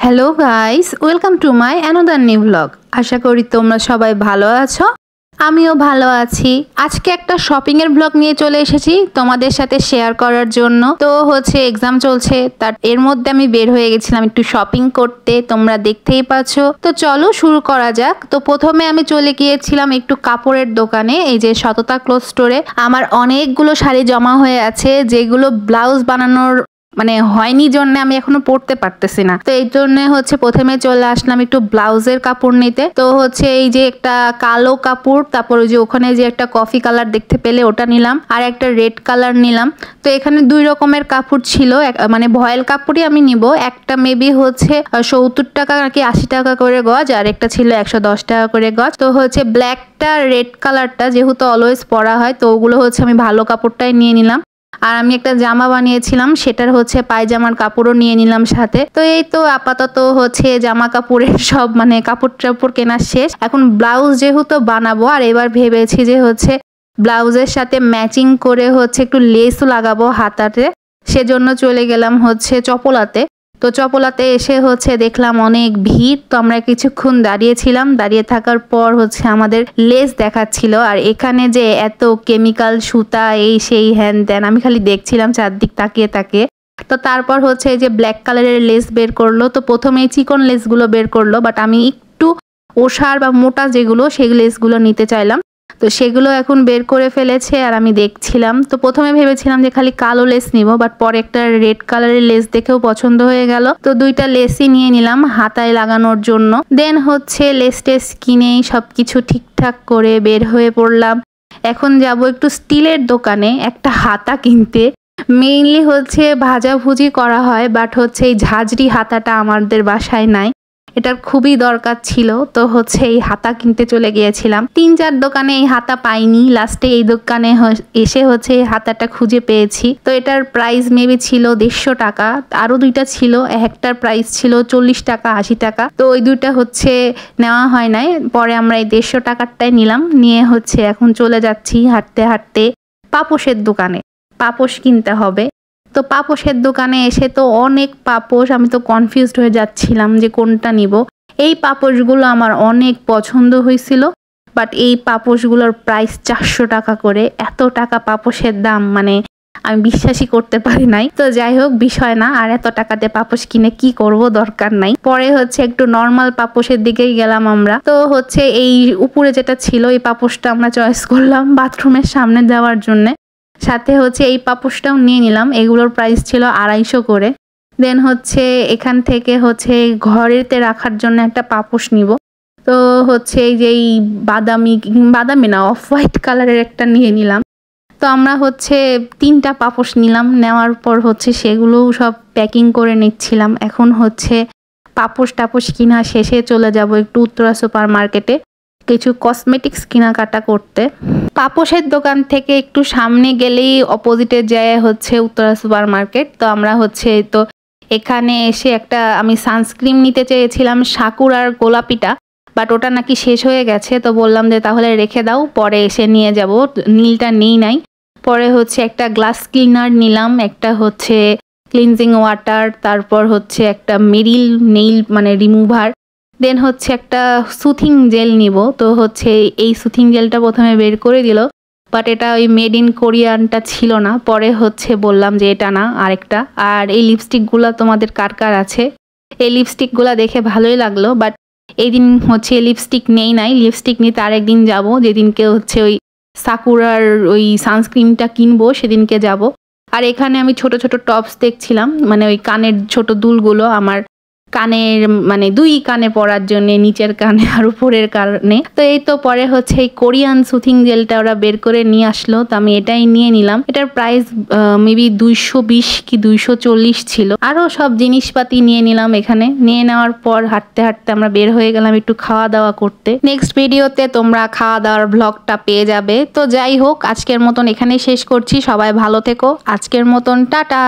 Hello guys, welcome to my another new blog. আশা করি তোমরা সবাই ভালো আছো, আমিও ভালো আছি। আজকে একটা শপিং এর ব্লগ নিয়ে চলে এসেছি তোমাদের সাথে শেয়ার করার জন্য। তো এক্সাম চলছে, তার এর মধ্যে আমি বের হয়ে গেছিলাম একটু শপিং করতে, তোমরা দেখতেই পাচ্ছ। তো চলো শুরু করা যাক। তো প্রথমে আমি চলে গিয়েছিলাম একটু কাপড়ের দোকানে, এই যে সততা ক্লথ স্টোরে। আমার অনেকগুলো শাড়ি জমা হয়ে আছে যেগুলো ব্লাউজ বানানোর হয়নি জন্য আমি এখনো পড়তে পারতেছি না। তো এই জন্য প্রথমে চলে আসলাম একটু ব্লাউজের কাপড় নিতে। তো এই যে একটা কালো কাপড়, তারপর ওই যে ওখানে যে একটা কফি কালার দেখতে পেলে ওটা নিলাম, আর একটা রেড কালার নিলাম। তো এখানে দুই রকমের কাপড় ছিল, ভয়েল কাপড়ই আমি নিব। একটা মেবি 70 টাকা নাকি 80 টাকা করে গজ, আর একটা ছিল 110 টাকা করে গজ। তো ব্ল্যাকটা রেড কালারটা যেহেতু অলওয়েজ পরা হয়, তো ওগুলো আমি ভালো কাপড়টাই নিয়ে নিলাম। আর আমি একটা জামা বানিয়েছিলাম, সেটার পায়জামার কাপড়ও নিয়ে নিলাম সাথে। তো এই তো আপাতত জামা কাপড়ের সব কাপড় টাপড় কেনা শেষ। এখন ব্লাউজ যেহেতু বানাবো, আর এবার ভেবেছি যে ব্লাউজের সাথে ম্যাচিং করে একটু লেসও লাগাবো হাতাতে। সেজন্য চলে গেলাম চপলাতে। তো চপলাতে এসে দেখলাম অনেক ভিড়। তো আমরা কিছুক্ষণ দাঁড়িয়েছিলাম, দাঁড়িয়ে থাকার পর আমাদের লেস দেখাচ্ছিল। আর এখানে যে এত কেমিক্যাল সুতা, এই সেই হ্যান ত্যান, আমি খালি দেখছিলাম চারদিক তাকিয়ে তাকিয়ে। তো তারপর এই যে ব্ল্যাক কালারের লেস বের করলো। তো প্রথমে চিকন লেসগুলো বের করলো, বাট আমি একটু ওষার বা মোটা যেগুলো সেই লেসগুলো নিতে চাইলাম। তো সেগুলো এখন বের করে ফেলেছে আর আমি দেখছিলাম। তো প্রথমে ভেবেছিলাম যে খালি কালো লেস নিব, বাট পরে একটা রেড কালারের লেস দেখেও পছন্দ হয়ে গেল। তো দুইটা লেসই নিয়ে নিলাম হাতায় লাগানোর জন্য। দেন লেস টেস কিনেই সবকিছু ঠিকঠাক করে বের হয়ে পড়লাম। এখন যাব একটু স্টিলের দোকানে একটা হাতা কিনতে। মেইনলি ভাজাভুজি করা হয়, বাট এই ঝাঁঝরি হাতাটা আমাদের বাসায় নাই, এটার খুবই দরকার ছিল। তো এই হাতা কিনতে চলে গিয়েছিলাম। 3-4 দোকানে এই হাতা পাইনি, লাস্টে এই দোকানে এসে এই হাতাটা খুঁজে পেয়েছি। তো এটার প্রাইস মেবি ছিল 150 টাকা। আরো দুইটা ছিল, একটার প্রাইস ছিল 40 টাকা 80 টাকা। তো ওই দুইটা নেওয়া হয় নাই, পরে আমরা এই 150 টাকারটাই নিলাম। নিয়ে এখন চলে যাচ্ছি হাঁটতে হাঁটতে পাপোশের দোকানে। পাপোশ কিনতে হবে। তো পাপোশের দোকানে এসে তো অনেক পাপোশ, আমি তো কনফিউজড হয়ে যাচ্ছিলাম যে কোনটা নিব। এই পাপোশগুলো আমার অনেক পছন্দ হয়েছিল, বাট এই পাপোশগুলোর প্রাইস 400 টাকা করে। এত টাকা পাপোশের দাম, আমি বিশ্বাসই করতে পারি নাই। তো যাই হোক, বিষয় না, আর এত টাকাতে পাপোশ কিনে কি করব, দরকার নাই। পরে একটু নর্মাল পাপোশের দিকেই গেলাম আমরা। তো এই উপরে যেটা ছিল এই পাপোশটা আমরা চয়েস করলাম বাথরুমের সামনে দেওয়ার জন্য। সাথে এই পাপোশটাও নিয়ে নিলাম, এগুলোর প্রাইস ছিল 250 করে। দেন এখান থেকে ঘরেতে রাখার জন্য একটা পাপোশ নিব। তো এই যে বাদামি না, অফ হোয়াইট কালারের একটা নিয়ে নিলাম। তো আমরা 3টা পাপোশ নিলাম। নেওয়ার পর সেগুলোও সব প্যাকিং করে নিচ্ছিলাম। এখন পাপোশ টাপোশ কিনা শেষে চলে যাব একটু উত্তরা সুপার মার্কেটে কিছু কসমেটিক্স কেনাকাটা করতে। পাপোশের দোকান থেকে একটু সামনে গেলেই অপোজিটে যায় উত্তরা সুপার মার্কেট। তো আমরা তো এখানে এসে একটা আমি সানস্ক্রিন নিতে চেয়েছিলাম, সাকুরার গোলাপিটা, বাট ওটা নাকি শেষ হয়ে গেছে। তো বললাম যে তাহলে রেখে দাও, পরে এসে নিয়ে যাব। নীলটা নেই নাই। পরে একটা গ্লাস ক্লিনার নিলাম, একটা ক্লিনজিং ওয়াটার, তারপর একটা মেরিল নেইল রিমুভার। দেন একটা সুথিং জেল নিব। তো এই সুথিং জেলটা প্রথমে বের করে দিল, বাট এটা ওই মেড ইন কোরিয়ানটা ছিল না। পরে বললাম যে এটা না, আরেকটা। আর এই লিপস্টিকগুলো তোমাদের কার কার আছে? এই লিপস্টিকগুলো দেখে ভালোই লাগলো, বাট এই দিন লিপস্টিক নেই নাই। লিপস্টিক নিতে আরেকদিন যাব, যেদিনকে ওই সাকুরার ওই সানস্ক্রিনটা কিনবো সেদিনকে যাব। আর এখানে আমি ছোট ছোট টপস দেখছিলাম, ওই কানের ছোট দুলগুলো আমার কানের 2 কানে পরার জন্য, নিচের কানে আর উপরের কানে। তো এই তো পরে এই কোরিয়ান সুথিং জেলটা ওরা বের করে নিয়ে আসলো। তো আমি এটাই নিয়ে নিলাম। এটার প্রাইস মেবি 220 কি 240 ছিল। আরো সব জিনিসপাতি নিয়ে নিলাম এখানে। নিয়ে নেওয়ার পর হাঁটতে হাঁটতে আমরা বের হয়ে গেলাম একটু খাওয়া দাওয়া করতে। নেক্সট ভিডিওতে তোমরা খাওয়া দাওয়ার ব্লগটা পেয়ে যাবে। তো যাই হোক, আজকের মতন এখানেই শেষ করছি। সবাই ভালো থেকো। আজকের মতন টাটা।